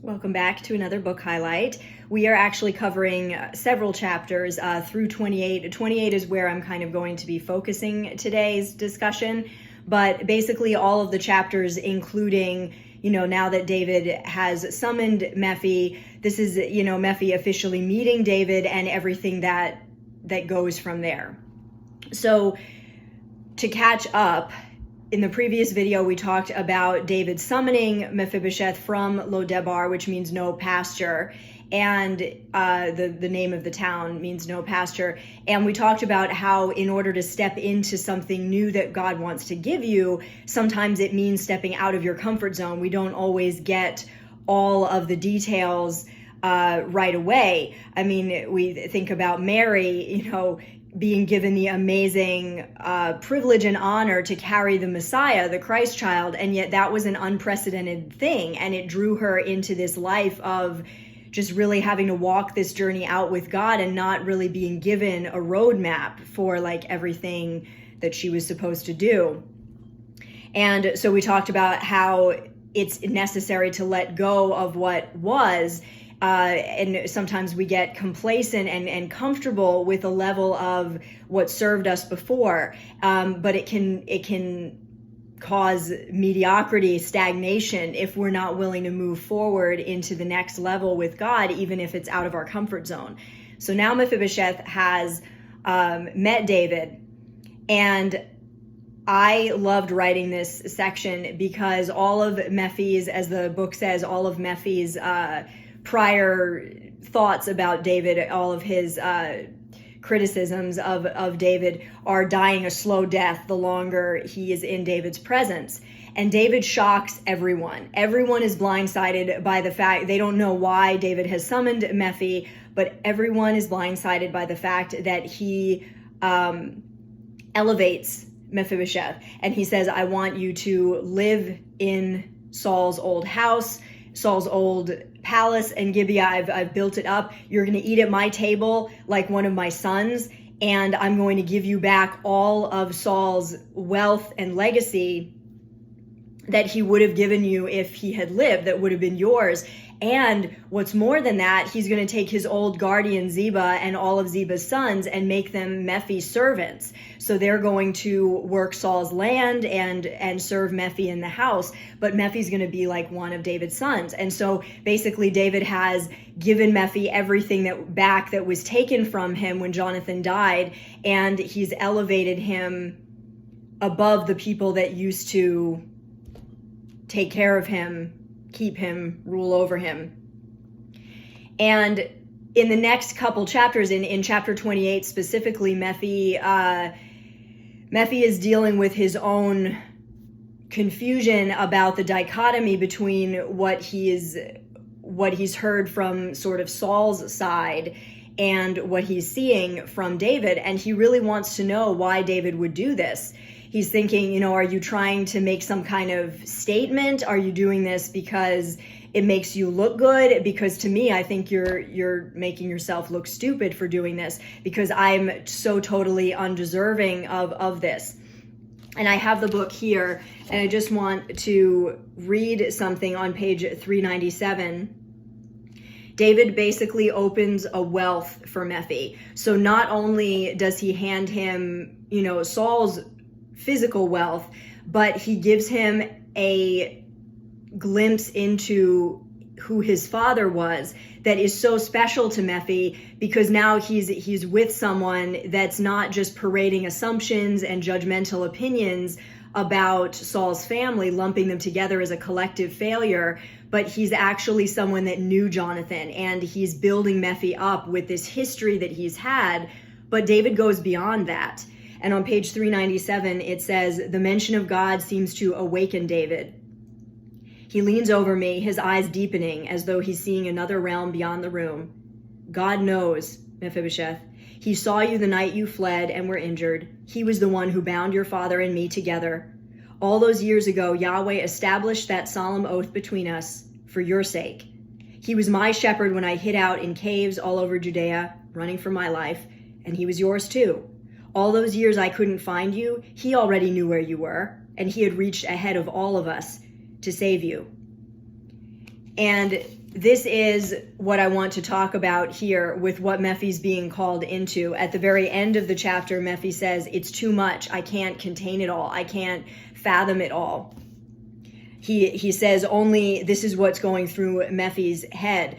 Welcome back to another book highlight. We are actually covering several chapters through 28. 28 is where I'm kind of going to be focusing today's discussion, but basically all of the chapters, including, now that David has summoned Mephi, this is, Mephi officially meeting David and everything that goes from there. So to catch up, in the previous video, we talked about David summoning Mephibosheth from Lo-debar, which means no pasture, and the name of the town means no pasture. And we talked about how in order to step into something new that God wants to give you, sometimes it means stepping out of your comfort zone. We don't always get all of the details right away. I mean, we think about Mary, being given the amazing privilege and honor to carry the Messiah, the Christ child, and yet that was an unprecedented thing, and it drew her into this life of just really having to walk this journey out with God and not really being given a roadmap for everything that she was supposed to do. And so we talked about how it's necessary to let go of what was. And sometimes we get complacent and comfortable with a level of what served us before, but it can cause mediocrity, stagnation, if we're not willing to move forward into the next level with God, even if it's out of our comfort zone. So now Mephibosheth has met David, and I loved writing this section because all of Mephi's, as the book says, all of Mephi's prior thoughts about David, all of his criticisms of David are dying a slow death the longer he is in David's presence. And David shocks everyone. Everyone is blindsided by the fact, they don't know why David has summoned Mephi, but everyone is blindsided by the fact that he elevates Mephibosheth. And he says, I want you to live in Saul's old house, Saul's old palace in Gibeah. I've built it up. You're going to eat at my table like one of my sons, and I'm going to give you back all of Saul's wealth and legacy that he would have given you if he had lived, that would have been yours. And what's more than that, he's going to take his old guardian Ziba and all of Ziba's sons and make them Mephi's servants. So they're going to work Saul's land and serve Mephi in the house, but Mephi's going to be like one of David's sons. And so basically David has given Mephi everything that was taken from him when Jonathan died, and he's elevated him above the people that used to take care of him, keep him, rule over him. And in the next couple chapters, in chapter 28 specifically, Mephi is dealing with his own confusion about the dichotomy between what he's heard from sort of Saul's side and what he's seeing from David. And he really wants to know why David would do this. He's thinking, are you trying to make some kind of statement? Are you doing this because it makes you look good? Because to me, I think you're making yourself look stupid for doing this, because I'm so totally undeserving of this. And I have the book here, and I just want to read something on page 397. David basically opens a wealth for Mephi. So not only does he hand him, Saul's physical wealth, but he gives him a glimpse into who his father was that is so special to Mephi, because now he's with someone that's not just parading assumptions and judgmental opinions about Saul's family, lumping them together as a collective failure, but he's actually someone that knew Jonathan, and he's building Mephi up with this history that he's had. But David goes beyond that. And on page 397, it says, the mention of God seems to awaken David. He leans over me, his eyes deepening as though he's seeing another realm beyond the room. God knows, Mephibosheth. He saw you the night you fled and were injured. He was the one who bound your father and me together. All those years ago, Yahweh established that solemn oath between us for your sake. He was my shepherd when I hid out in caves all over Judea, running for my life, and he was yours too. All those years I couldn't find you, he already knew where you were, and he had reached ahead of all of us to save you. And this is what I want to talk about here with what Mephi's being called into. At the very end of the chapter, Mephi says, it's too much. I can't contain it all. I can't fathom it all. He says only this is what's going through Mephi's head.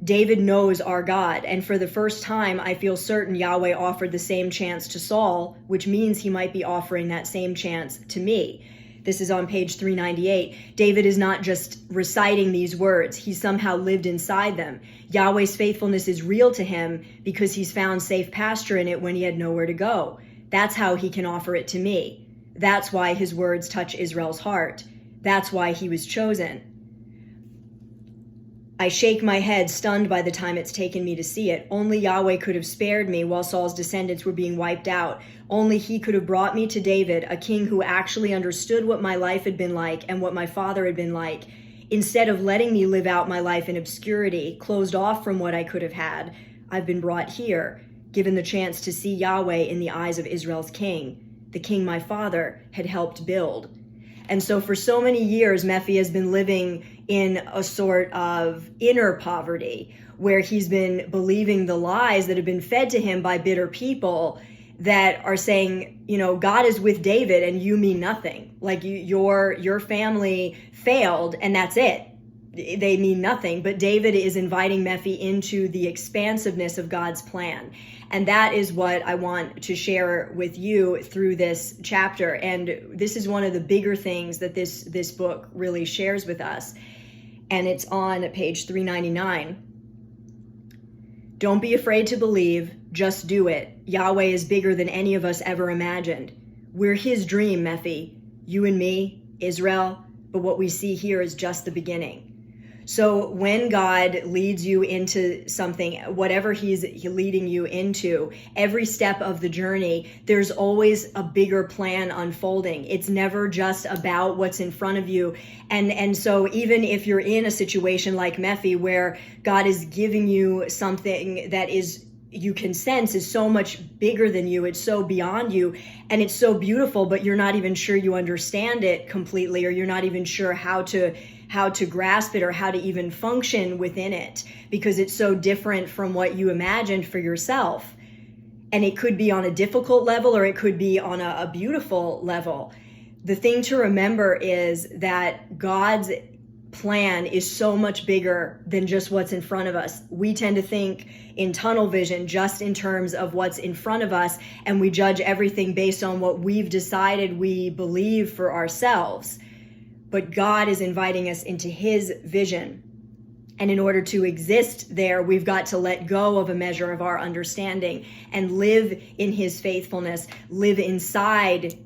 David knows our God, and for the first time, I feel certain Yahweh offered the same chance to Saul, which means he might be offering that same chance to me. This is on page 398. David is not just reciting these words. He somehow lived inside them. Yahweh's faithfulness is real to him because he's found safe pasture in it when he had nowhere to go. That's how he can offer it to me. That's why his words touch Israel's heart. That's why he was chosen. I shake my head, stunned by the time it's taken me to see it. Only Yahweh could have spared me while Saul's descendants were being wiped out. Only he could have brought me to David, a king who actually understood what my life had been like and what my father had been like. Instead of letting me live out my life in obscurity, closed off from what I could have had, I've been brought here, given the chance to see Yahweh in the eyes of Israel's king, the king my father had helped build. And so for so many years, Mephi has been living in a sort of inner poverty where he's been believing the lies that have been fed to him by bitter people that are saying, you know, God is with David and you mean nothing. Like your family failed and that's it. They mean nothing. But David is inviting Mephi into the expansiveness of God's plan. And that is what I want to share with you through this chapter. And this is one of the bigger things that this book really shares with us. And it's on page 399. Don't be afraid to believe, just do it. Yahweh is bigger than any of us ever imagined. We're his dream, Mephi. You and me, Israel. But what we see here is just the beginning. So when God leads you into something, whatever he's leading you into, every step of the journey, there's always a bigger plan unfolding. It's never just about what's in front of you. And so even if you're in a situation like Mephi, where God is giving you something that is, you can sense is so much bigger than you, it's so beyond you, and it's so beautiful, but you're not even sure you understand it completely, or you're not even sure how to grasp it or how to even function within it, because it's so different from what you imagined for yourself. And it could be on a difficult level or it could be on a beautiful level. The thing to remember is that God's plan is so much bigger than just what's in front of us. We tend to think in tunnel vision, just in terms of what's in front of us, and we judge everything based on what we've decided we believe for ourselves. But God is inviting us into his vision. And in order to exist there, we've got to let go of a measure of our understanding and live in his faithfulness, live inside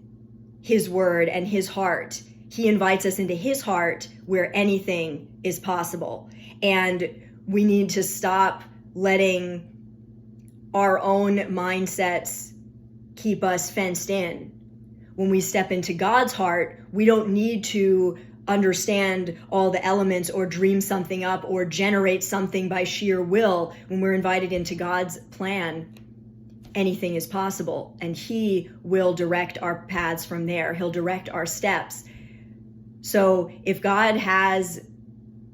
his word and his heart. He invites us into his heart where anything is possible. And we need to stop letting our own mindsets keep us fenced in. When we step into God's heart, we don't need to understand all the elements or dream something up or generate something by sheer will. When we're invited into God's plan, anything is possible, and he will direct our paths from there. He'll direct our steps. So if God has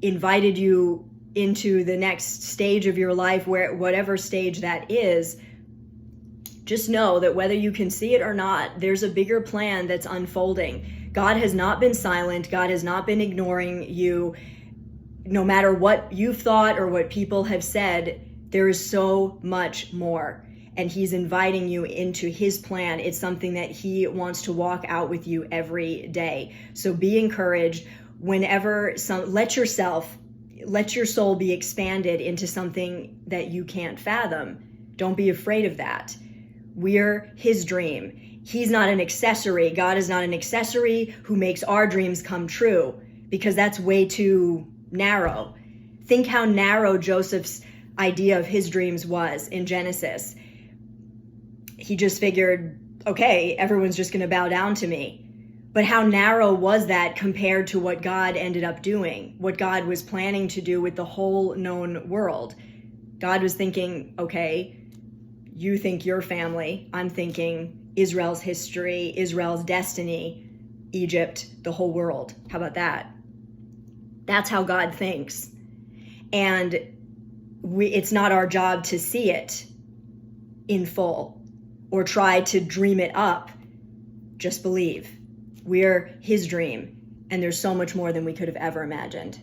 invited you into the next stage of your life, where whatever stage that is, just know that whether you can see it or not, there's a bigger plan that's unfolding. God has not been silent. God has not been ignoring you. No matter what you've thought or what people have said, there is so much more. And he's inviting you into his plan. It's something that he wants to walk out with you every day. So be encouraged. Whenever let your soul be expanded into something that you can't fathom. Don't be afraid of that. We're his dream. He's not an accessory. God is not an accessory who makes our dreams come true, because that's way too narrow. Think how narrow Joseph's idea of his dreams was in Genesis. He just figured, okay, everyone's just going to bow down to me. But how narrow was that compared to what God ended up doing, what God was planning to do with the whole known world? God was thinking, okay, you think your family, I'm thinking Israel's history, Israel's destiny, Egypt, the whole world. How about that? That's how God thinks. And it's not our job to see it in full or try to dream it up. Just believe. We're his dream, and there's so much more than we could have ever imagined.